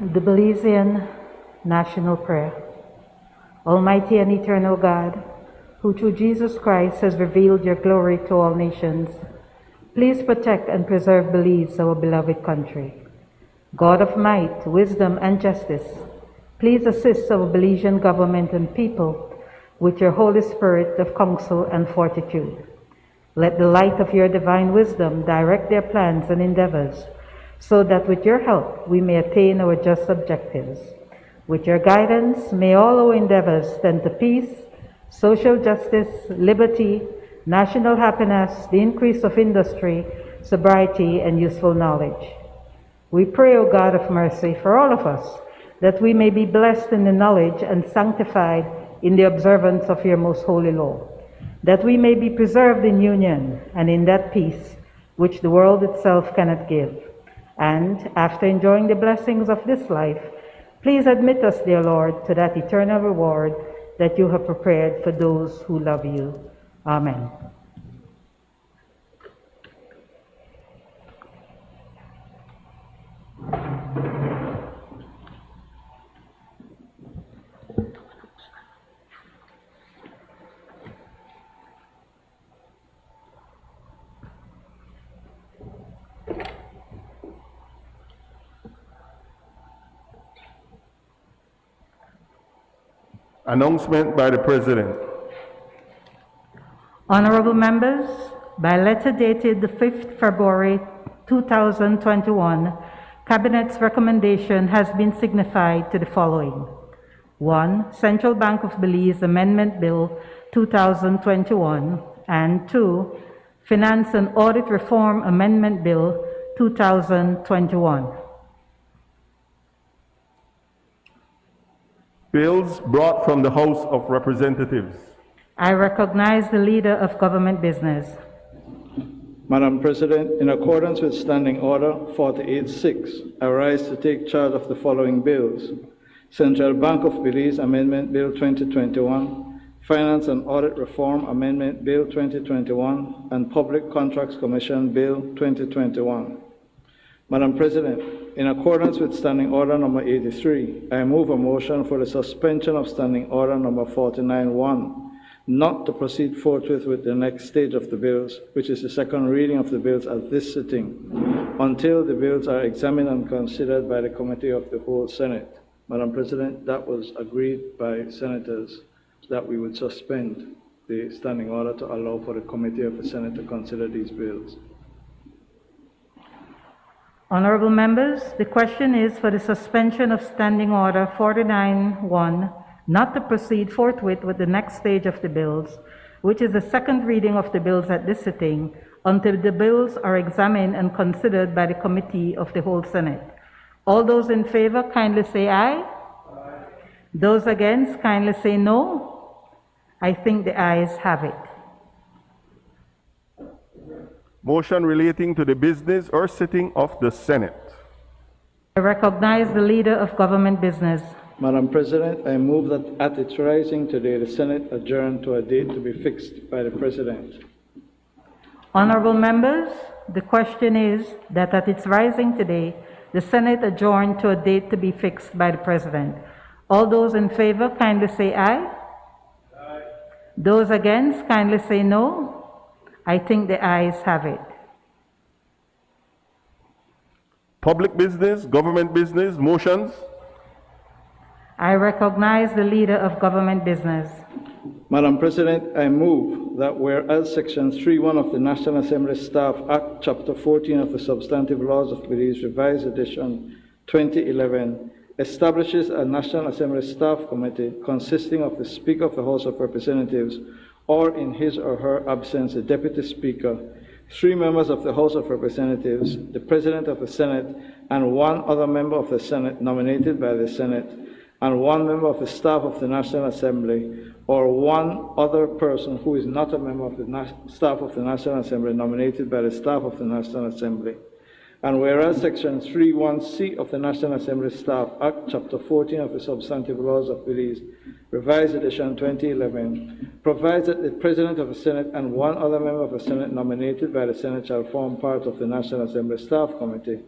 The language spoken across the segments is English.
The Belizean National Prayer. Almighty and eternal God, who through Jesus Christ has revealed your glory to all nations, please protect and preserve Belize, our beloved country. God of might, wisdom, and justice, please assist our Belizean government and people with your Holy Spirit of counsel and fortitude. Let the light of your divine wisdom direct their plans and endeavors, so that with your help we may attain our just objectives. With your guidance, may all our endeavors tend to peace, social justice, liberty, national happiness, the increase of industry, sobriety, and useful knowledge. We pray, O God of mercy, for all of us, that we may be blessed in the knowledge and sanctified in the observance of your most holy law, that we may be preserved in union and in that peace which the world itself cannot give. And, after enjoying the blessings of this life, please admit us, dear Lord, to that eternal reward that you have prepared for those who love you. Amen. Announcement by the President. Honorable members, by letter dated the 5th February 2021, Cabinet's recommendation has been signified to the following. 1. Central Bank of Belize Amendment Bill 2021, and 2. Finance and Audit Reform Amendment Bill 2021. Bills brought from the House of Representatives. I recognize the Leader of Government Business. Madam President, in accordance with Standing Order 48-6, I rise to take charge of the following bills: Central Bank of Belize Amendment Bill 2021, Finance and Audit Reform Amendment Bill 2021, and Public Contracts Commission Bill 2021. Madam President, in accordance with Standing Order number 83, I move a motion for the suspension of Standing Order number 49-1, not to proceed forthwith with the next stage of the bills, which is the second reading of the bills at this sitting, until the bills are examined and considered by the Committee of the Whole Senate. Madam President, that was agreed by senators that we would suspend the standing order to allow for the Committee of the Senate to consider these bills. Honorable members, the question is for the suspension of Standing Order 49-1, not to proceed forthwith with the next stage of the bills, which is the second reading of the bills at this sitting, until the bills are examined and considered by the Committee of the Whole Senate. All those in favor, kindly say aye. Aye. Those against, kindly say no. I think the ayes have it. Motion relating to the business or sitting of the Senate. I recognize the Leader of Government Business. Madam President, I move that at its rising today, the Senate adjourn to a date to be fixed by the President. Honorable members, the question is that at its rising today, the Senate adjourn to a date to be fixed by the President. All those in favor, kindly say aye. Aye. Those against, kindly say no. I think the ayes have it. Public business, government business, motions. I recognize the Leader of Government Business. Madam President, I move that whereas Section 3.1 of the National Assembly Staff Act, Chapter 14 of the Substantive Laws of Belize, Revised Edition 2011, establishes a National Assembly Staff Committee consisting of the Speaker of the House of Representatives, or in his or her absence, the Deputy Speaker, 3 members of the House of Representatives, the President of the Senate, and 1 other member of the Senate nominated by the Senate, and 1 member of the staff of the National Assembly, or 1 other person who is not a member of the staff of the National Assembly nominated by the staff of the National Assembly. And whereas Section 3.1c of the National Assembly Staff Act, Chapter 14 of the Substantive Laws of Belize, Revised Edition 2011, provides that the President of the Senate and 1 other member of the Senate nominated by the Senate shall form part of the National Assembly Staff Committee,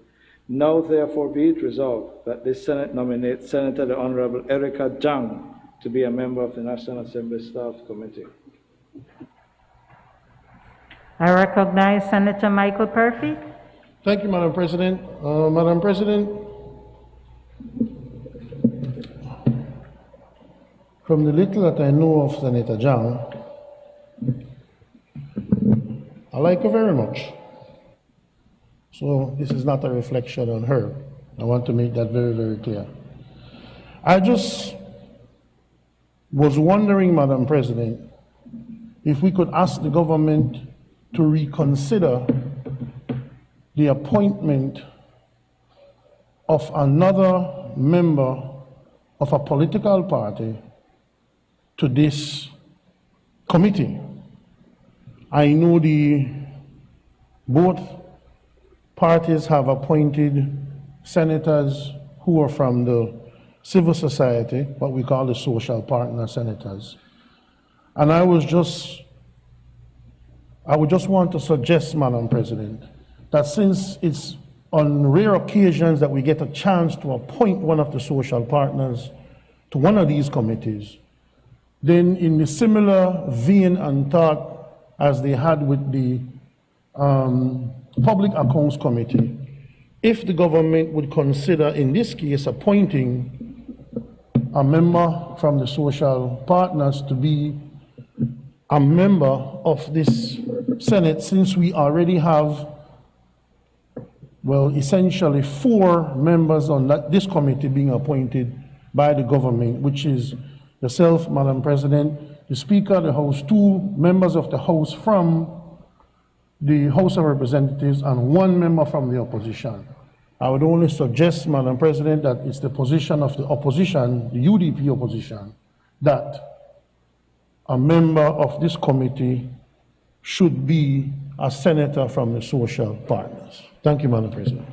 Now therefore be it resolved that this Senate nominates Senator the Honorable Erica Jang to be a member of the National Assembly Staff Committee. I recognize Senator Michael Perfy. Thank you, Madam President. Madam President, from the little that I know of Senator Jang, I like her very much. So this is not a reflection on her. I want to make that very, very clear. I just was wondering, Madam President, if we could ask the government to reconsider the appointment of another member of a political party to this committee. I know both parties have appointed senators who are from the civil society, what we call the social partner senators. And I would just want to suggest, Madam President, that since it's on rare occasions that we get a chance to appoint one of the social partners to one of these committees, then in the similar vein and thought as they had with the Public Accounts Committee, if the government would consider, in this case, appointing a member from the social partners to be a member of this Senate, since we already have, well, essentially 4 members on this committee being appointed by the government, which is yourself, Madam President, the Speaker of the House, 2 members of the House from the House of Representatives, and 1 member from the opposition. I would only suggest, Madam President, that it's the position of the opposition, the UDP opposition, that a member of this committee should be a senator from the social partners. Thank you, Madam President.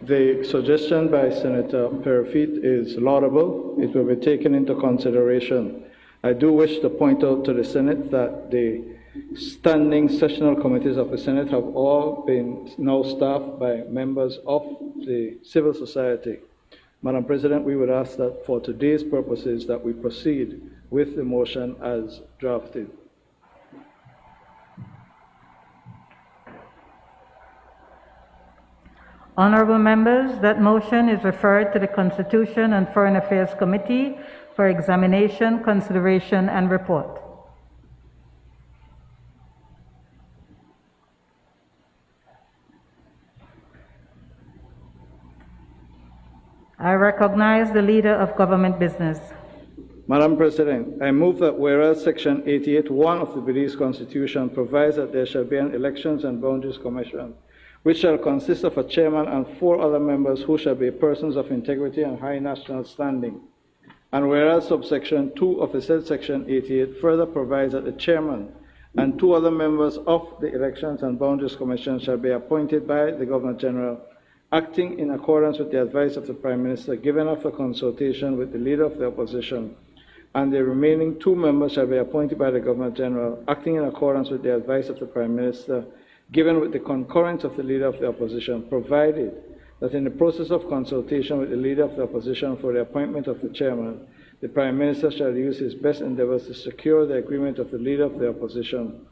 The suggestion by Senator Perfy is laudable. It will be taken into consideration. I do wish to point out to the Senate that the standing sessional committees of the Senate have all been now staffed by members of the civil society. Madam President, we would ask that for today's purposes that we proceed with the motion as drafted. Honorable members, that motion is referred to the Constitution and Foreign Affairs Committee for examination, consideration, and report. I recognize the Leader of Government Business. Madam President, I move that whereas Section 88(1) of the Belize Constitution provides that there shall be an Elections and Boundaries Commission, which shall consist of a chairman and 4 other members who shall be persons of integrity and high national standing. And whereas subsection 2 of the said Section 88 further provides that the chairman and 2 other members of the Elections and Boundaries Commission shall be appointed by the Governor General, acting in accordance with the advice of the Prime Minister, given after consultation with the Leader of the Opposition, and the remaining 2 members shall be appointed by the Governor General, acting in accordance with the advice of the Prime Minister, given with the concurrence of the Leader of the Opposition, provided that in the process of consultation with the Leader of the Opposition for the appointment of the Chairman, the Prime Minister shall use his best endeavors to secure the agreement of the Leader of the Opposition.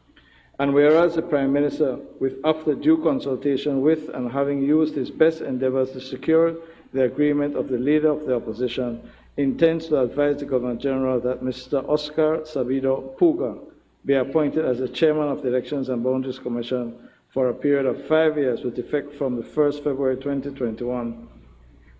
And whereas the Prime Minister, after due consultation with and having used his best endeavors to secure the agreement of the Leader of the Opposition, intends to advise the Governor General that Mr. Oscar Sabido Puga be appointed as the Chairman of the Elections and Boundaries Commission for a period of 5 years with effect from the 1st February 2021.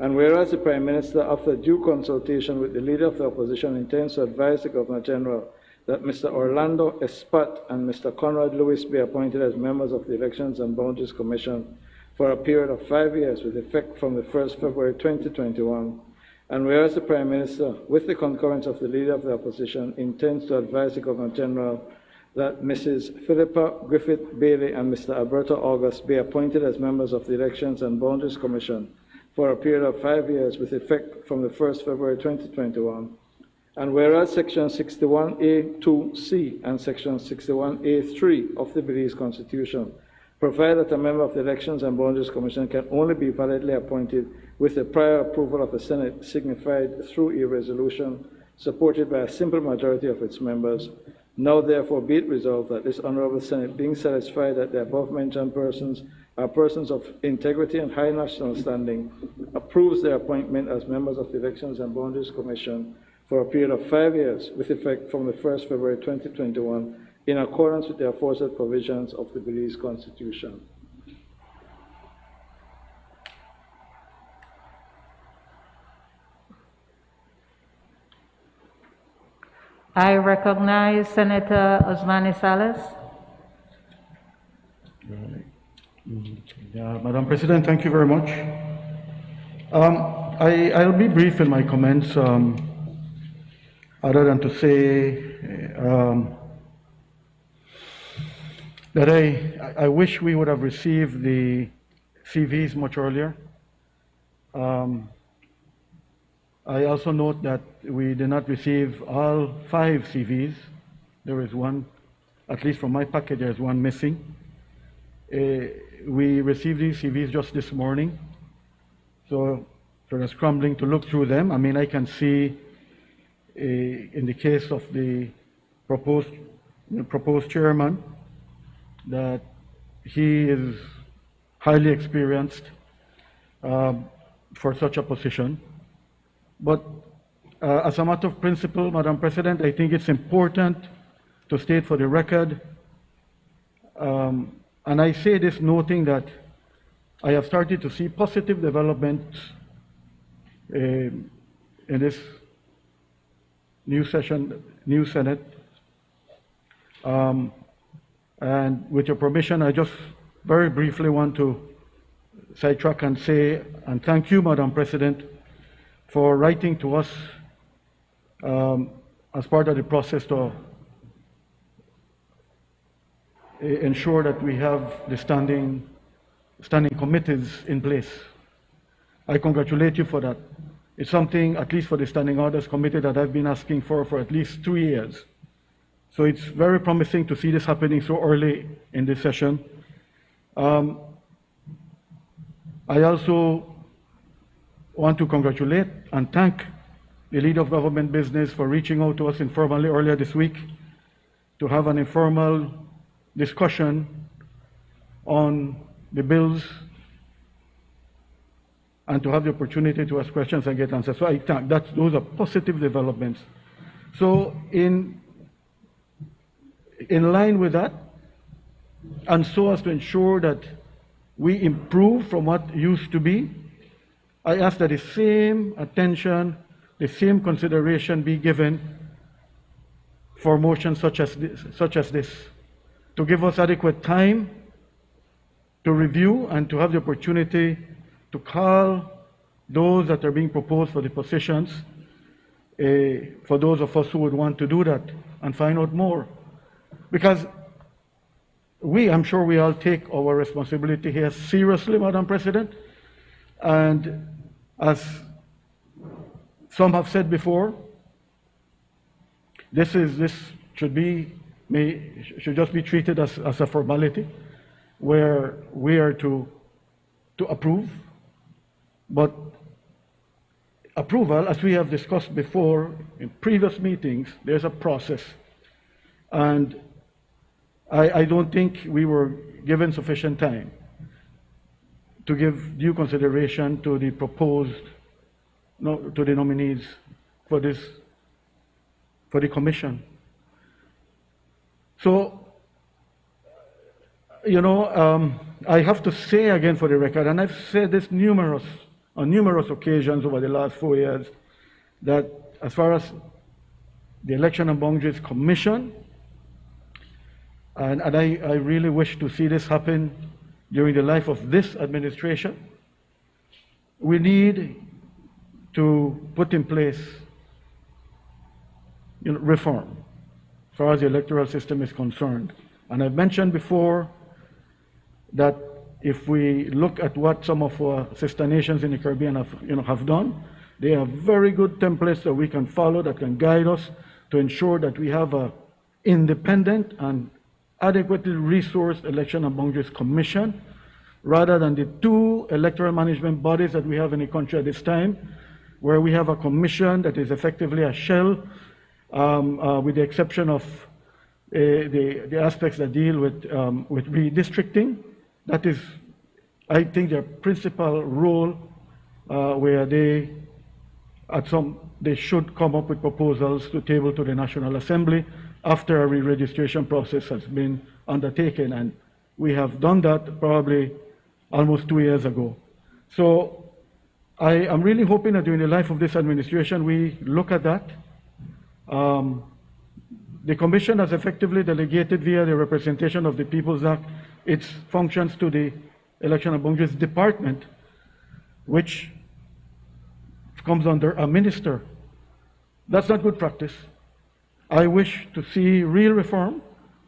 And whereas the Prime Minister, after due consultation with the Leader of the Opposition, intends to advise the Governor General that Mr. Orlando Espat and Mr. Conrad Lewis be appointed as members of the Elections and Boundaries Commission for a period of 5 years with effect from the 1st February 2021. And whereas the Prime Minister, with the concurrence of the Leader of the Opposition, intends to advise the Governor General that Mrs. Philippa Griffith Bailey and Mr. Alberto August be appointed as members of the Elections and Boundaries Commission for a period of 5 years with effect from the 1st February 2021. And whereas Section 61A(2)(c) and Section 61A(3) of the Belize Constitution provide that a member of the Elections and Boundaries Commission can only be validly appointed with the prior approval of the Senate signified through a resolution supported by a simple majority of its members. Now therefore be it resolved that this Honorable Senate, being satisfied that the above-mentioned persons are persons of integrity and high national standing, approves their appointment as members of the Elections and Boundaries Commission for a period of 5 years with effect from the 1st February 2021 in accordance with the aforesaid provisions of the Belize Constitution. I recognize Senator Osmani Salas. Madam President, thank you very much. I'll be brief in my comments, other than to say that I wish we would have received the CVs much earlier. I also note that we did not receive all 5 CVs. There is one, at least from my packet, there is one missing. We received these CVs just this morning, so sort of scrambling to look through them. I mean, I can see in the case of the proposed chairman that he is highly experienced for such a position. But as a matter of principle, Madam President, I think it's important to state for the record, and I say this noting that I have started to see positive developments in this new Senate. And with your permission, I just very briefly want to sidetrack and say, and thank you, Madam President, for writing to us as part of the process to ensure that we have the standing committees in place. I congratulate you for that. It's something, at least for the Standing Orders Committee, that I've been asking for at least 2 years. So it's very promising to see this happening so early in this session. I also want to congratulate and thank the Leader of Government Business for reaching out to us informally earlier this week to have an informal discussion on the bills and to have the opportunity to ask questions and get answers. So I think those are positive developments. So in line with that, and so as to ensure that we improve from what used to be, I ask that the same attention, the same consideration be given for motions such as this, to give us adequate time to review and to have the opportunity to call those that are being proposed for the positions, for those of us who would want to do that and find out more. Because I'm sure we all take our responsibility here seriously, Madam President. And as some have said before, this should just be treated as a formality, where we are to approve. But approval, as we have discussed before in previous meetings, there's a process. And I don't think we were given sufficient time to give due consideration to the to the nominees for the commission. So, I have to say again for the record, and I've said this on numerous occasions over the last 4 years, that as far as the Election and Boundaries Commission, and I really wish to see this happen during the life of this administration, we need to put in place reform as far as the electoral system is concerned. And I've mentioned before that if we look at what some of our sister nations in the Caribbean have done, They are very good templates that we can follow, that can guide us to ensure that we have an independent and adequately resourced Election and Boundaries Commission, rather than the two electoral management bodies that we have in the country at this time, where we have a commission that is effectively a shell, with the exception of the aspects that deal with redistricting. That is, I think, their principal role, where they should come up with proposals to table to the National Assembly after a re-registration process has been undertaken. And we have done that probably almost 2 years ago. So I am really hoping that during the life of this administration, we look at that. The Commission has effectively delegated via the Representation of the People's Act its functions to the Election and Boundaries Department, which comes under a minister. That's not good practice. I wish to see real reform,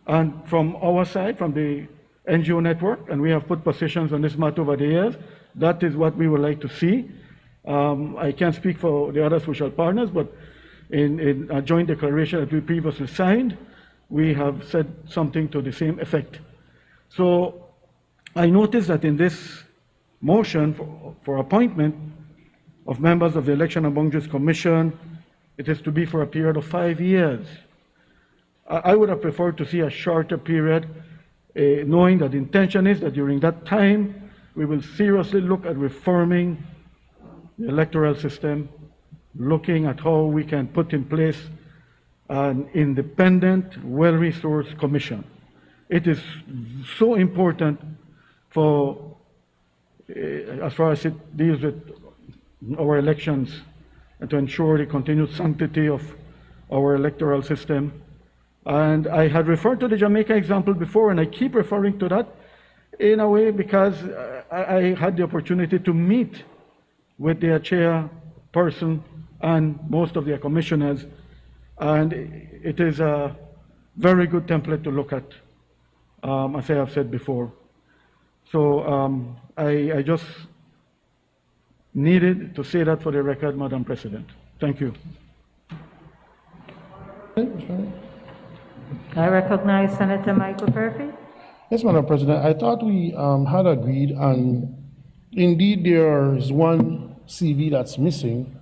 and from our side, from the NGO network, and we have put positions on this matter over the years, that is what we would like to see. I can't speak for the other social partners, but in a joint declaration that we previously signed, we have said something to the same effect. So I noticed that in this motion for appointment of members of the Election and Boundaries Commission, it is to be for a period of 5 years. I would have preferred to see a shorter period, knowing that the intention is that during that time, we will seriously look at reforming the electoral system, looking at how we can put in place an independent, well-resourced commission. It is so important for, as far as it deals with our elections, and to ensure the continued sanctity of our electoral system. And I had referred to the Jamaica example before, and I keep referring to that in a way because I had the opportunity to meet with their chairperson and most of their commissioners, and it is a very good template to look at, as I have said before. So I just needed to say that for the record, Madam President. Thank you. I recognize Senator Michael Murphy. Yes, Madam President. I thought we had agreed, and indeed there is one CV that's missing,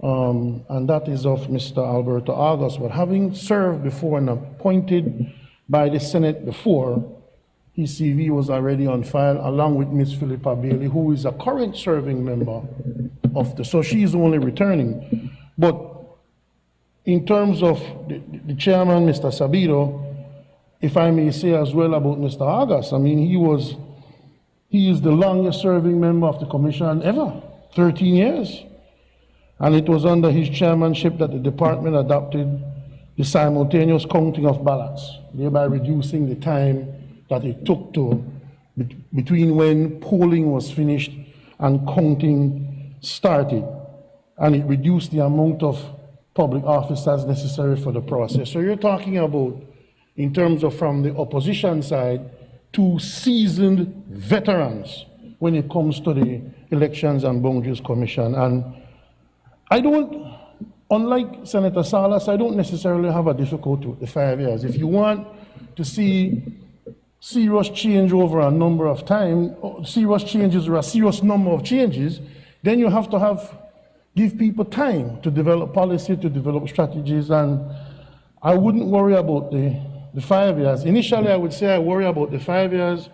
and that is of Mr. Alberto August. But having served before and appointed by the Senate before, his CV was already on file along with Ms. Philippa Bailey, who is a current serving member of so she's only returning. But in terms of the chairman, Mr. Sabido, if I may say as well about Mr. August, I mean, he is the longest serving member of the commission ever, 13 years. And it was under his chairmanship that the department adopted the simultaneous counting of ballots, thereby reducing the time that it took between when polling was finished and counting started. And it reduced the amount of public officers necessary for the process. So you're talking about, in terms of from the opposition side, two seasoned veterans when it comes to the Elections and Boundaries Commission. And I don't, unlike Senator Salas, I don't necessarily have a difficulty with the 5 years. If you want to see serious change over a number of time, serious changes or a serious number of changes, then you have to give people time to develop policy, to develop strategies, and I wouldn't worry about the 5 years. Initially, I would say I worry about the 5 years,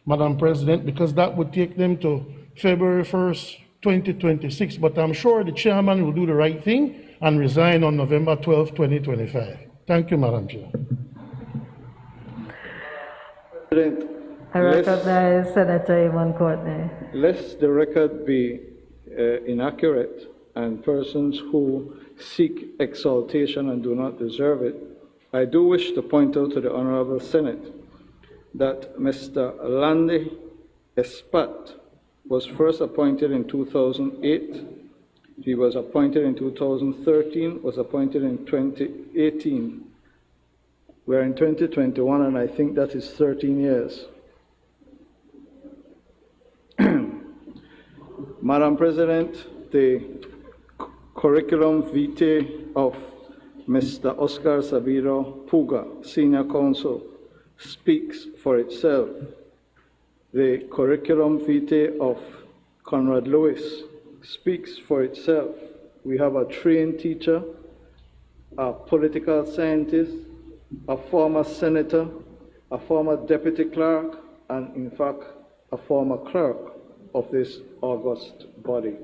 Madam President, because that would take them to February 1st, 2026, but I'm sure the chairman will do the right thing and resign on November 12, 2025. Thank you, Madam Chair. I recognize Senator Iman Courtney. Lest the record be inaccurate and persons who seek exaltation and do not deserve it, I do wish to point out to the Honorable Senate that Mr. Landy Espat was first appointed in 2008. He was appointed in 2013, was appointed in 2018. We're in 2021, and I think that is 13 years. Madam President, the curriculum vitae of Mr. Oscar Sabiro Puga, Senior Counsel, speaks for itself. The curriculum vitae of Conrad Lewis speaks for itself. We have a trained teacher, a political scientist, a former senator, a former deputy clerk, and in fact, a former clerk of this august body.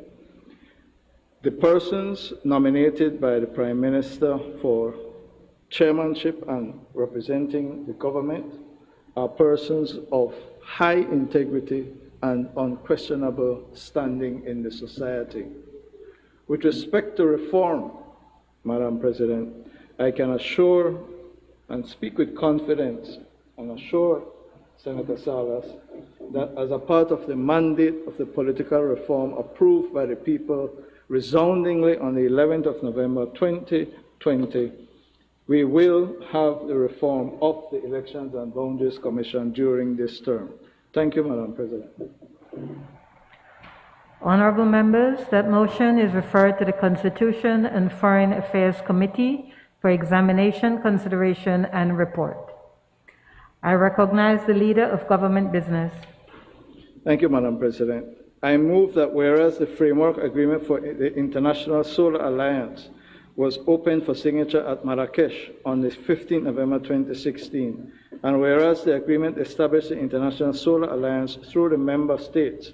The persons nominated by the Prime Minister for chairmanship and representing the government are persons of high integrity and unquestionable standing in the society. With respect to reform, Madam President, I can assure and speak with confidence and assure Senator Salas that as a part of the mandate of the political reform approved by the people resoundingly on the 11th of November 2020, we will have the reform of the Elections and Boundaries Commission during this term. Thank you, Madam President. Honorable members, that motion is referred to the Constitution and Foreign Affairs Committee for examination, consideration, and report. I recognize the Leader of Government Business. Thank you, Madam President. I move that whereas the framework agreement for the International Solar Alliance was opened for signature at Marrakesh on the 15th November 2016, and whereas the agreement established the International Solar Alliance through the member states,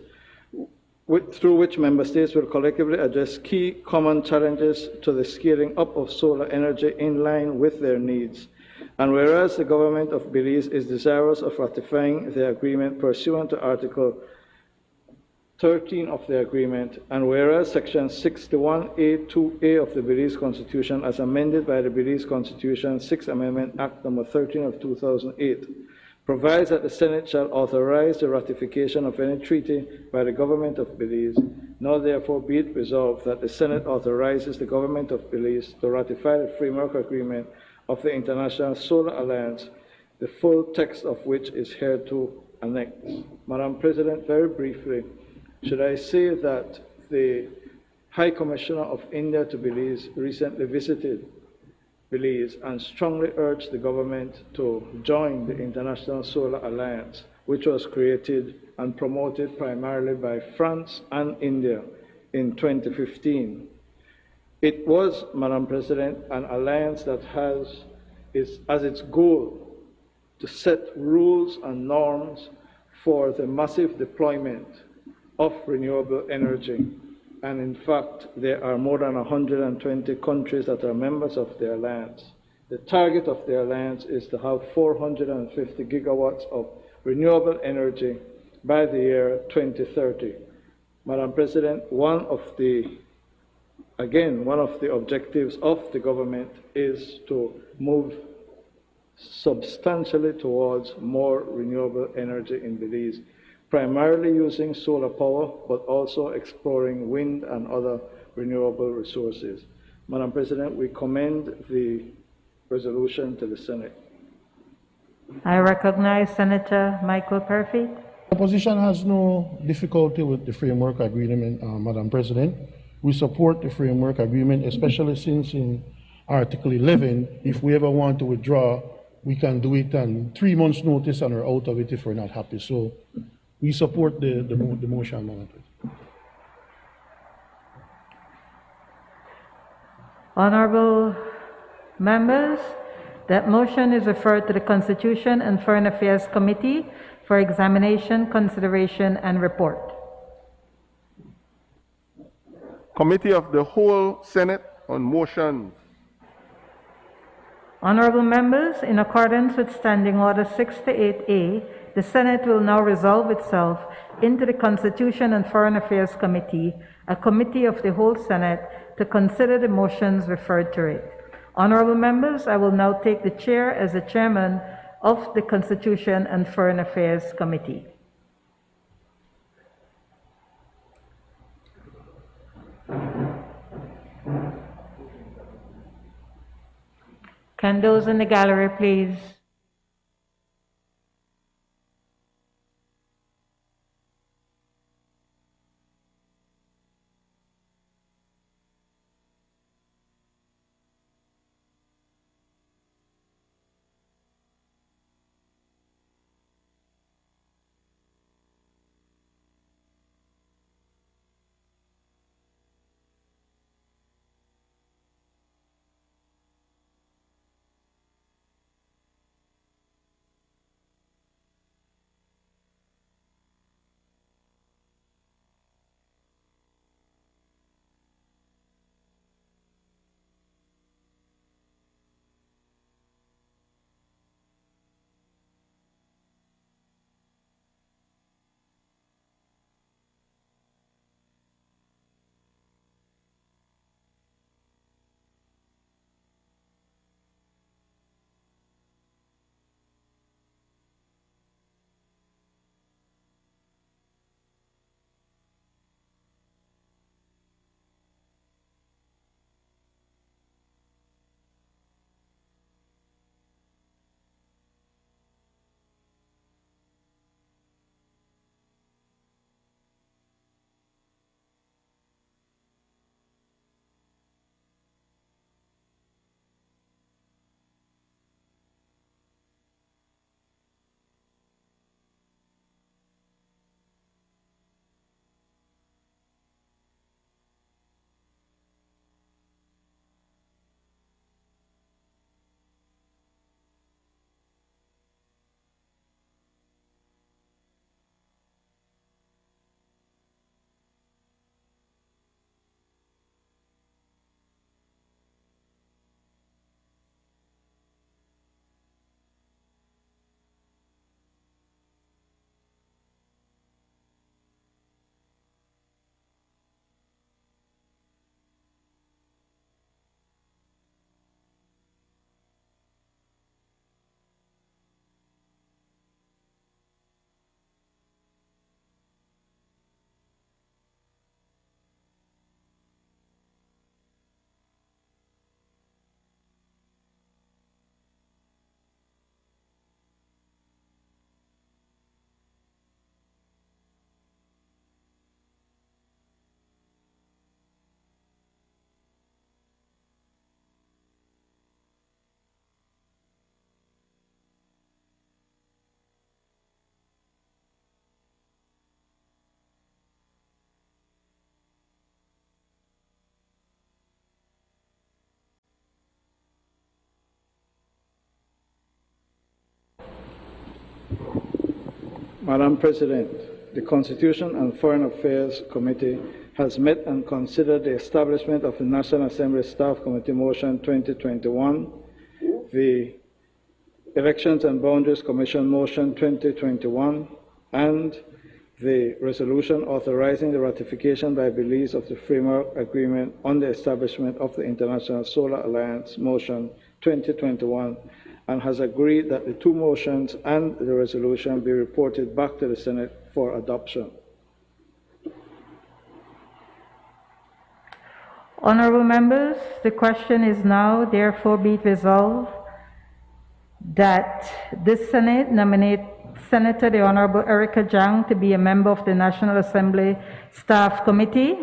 through which member states will collectively address key common challenges to the scaling up of solar energy in line with their needs, and whereas the government of Belize is desirous of ratifying the agreement pursuant to Article 13 of the agreement, and whereas Section 61A(2)(a) of the Belize Constitution, as amended by the Belize Constitution 6th Amendment Act No. 13 of 2008, provides that the Senate shall authorize the ratification of any treaty by the government of Belize, now therefore be it resolved that the Senate authorizes the government of Belize to ratify the framework agreement of the International Solar Alliance, the full text of which is hereto annexed. Madam President, very briefly, should I say that the High Commissioner of India to Belize recently visited Belize and strongly urged the government to join the International Solar Alliance, which was created and promoted primarily by France and India in 2015. It was, Madam President, an alliance that has as its goal to set rules and norms for the massive deployment of renewable energy. And in fact, there are more than 120 countries that are members of the alliance. The target of the alliance is to have 450 gigawatts of renewable energy by the year 2030. Madam President, one of the objectives of the government is to move substantially towards more renewable energy in Belize, primarily using solar power, but also exploring wind and other renewable resources. Madam President, we commend the resolution to the Senate. I recognize Senator Michael Perfit. The opposition has no difficulty with the framework agreement, Madam President. We support the framework agreement, especially since in Article 11, if we ever want to withdraw, we can do it on 3 months' notice and we're out of it if we're not happy. So we support the motion, Madam President. Honorable members, that motion is referred to the Constitution and Foreign Affairs Committee for examination, consideration, and report. Committee of the Whole Senate on motions. Honorable members, in accordance with Standing Order 68A, the Senate will now resolve itself into the Constitution and Foreign Affairs Committee, a committee of the whole Senate, to consider the motions referred to it. Honorable members, I will now take the chair as the chairman of the Constitution and Foreign Affairs Committee. Can those in the gallery please Madam President, the Constitution and Foreign Affairs Committee has met and considered the establishment of the National Assembly Staff Committee Motion 2021, the Elections and Boundaries Commission Motion 2021, and the resolution authorizing the ratification by Belize of the Framework Agreement on the establishment of the International Solar Alliance Motion 2021, and has agreed that the two motions and the resolution be reported back to the Senate for adoption. Honorable members, the question is now therefore be it resolved that this Senate nominate Senator the Honorable Erica Jang to be a member of the National Assembly Staff Committee.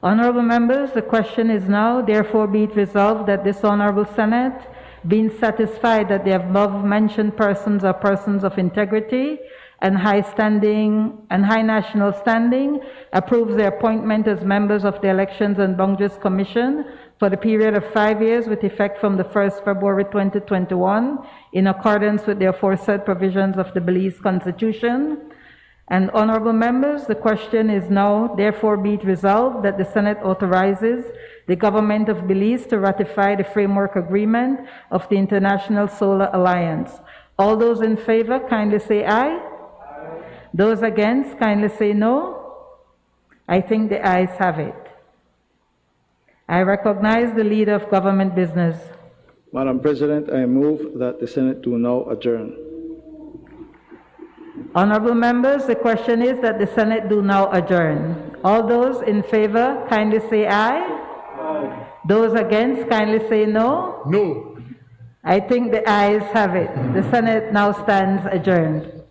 Honorable members, the question is now therefore be it resolved that this Honorable Senate, being satisfied that the above mentioned persons are persons of integrity and high national standing, approves their appointment as members of the Elections and Boundaries Commission for the period of 5 years with effect from the 1st February 2021 in accordance with the aforesaid provisions of the Belize Constitution. And honorable members, the question is now therefore be it resolved that the Senate authorizes the government of Belize to ratify the framework agreement of the International Solar Alliance. All those in favor, kindly say aye. Aye. Those against, kindly say no. I think the ayes have it. I recognize the leader of government business. Madam President, I move that the Senate do now adjourn. Honorable members, the question is that the Senate do now adjourn. All those in favor, kindly say aye. Aye. Those against, kindly say no. No. I think the ayes have it. The Senate now stands adjourned.